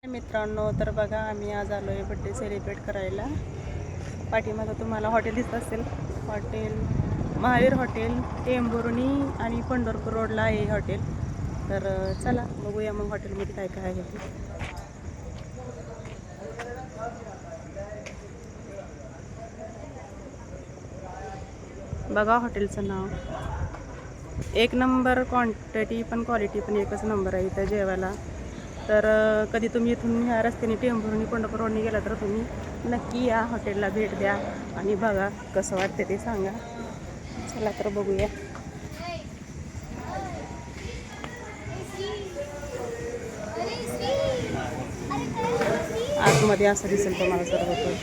मित्रांनो, तर बघा आम्ही आज आलो आहे बड्डे सेलिब्रेट करायला. पाठीमागं तुम्हाला हॉटेल दिसत असेल. हॉटेल महावीर हॉटेल टेंभुर्णी आणि पंढरपूर रोडला आहे हॉटेल. तर चला बघूया मग हॉटेलमध्ये काय काय आहे ते. बघा हॉटेलचं नाव. एक नंबर, क्वांटिटी पण क्वालिटी पण एकच नंबर आहे इथं जेवायला. तर कधी तुम्ही इथून ह्या रस्त्याने टेंभुर्णी पंढरपूर रोडने गेला तर तुम्ही नक्की या हॉटेलला भेट द्या आणि बघा कसं वाटते ते सांगा. चला तर बघूया. आतमध्ये असं दिसेल तुम्हाला सर्व पण.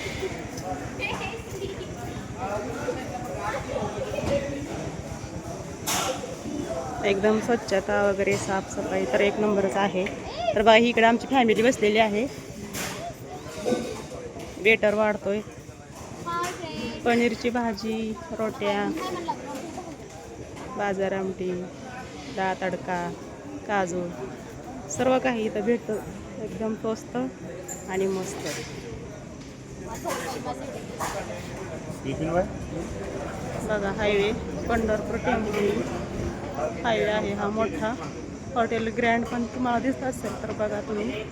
एकदम स्वच्छता वगैरे साफसफाई तर एक नंबरच आहे. तर बघा इकडे आमची फॅमिली बसलेली आहे. वेटर वाढतोय. पनीरची भाजी, रोट्या, बाजार आमटी, डाळ तडका, काजू सर्व काही इथं भेटतं. एकदम स्वस्त आणि मस्त. बघा हायवे पंढरपूर टेंभुर्णी हायवे आहे हा मोठा. हॉटेल ग्रँड पण तुम्हाला दिसत असेल तर बघा तुम्ही.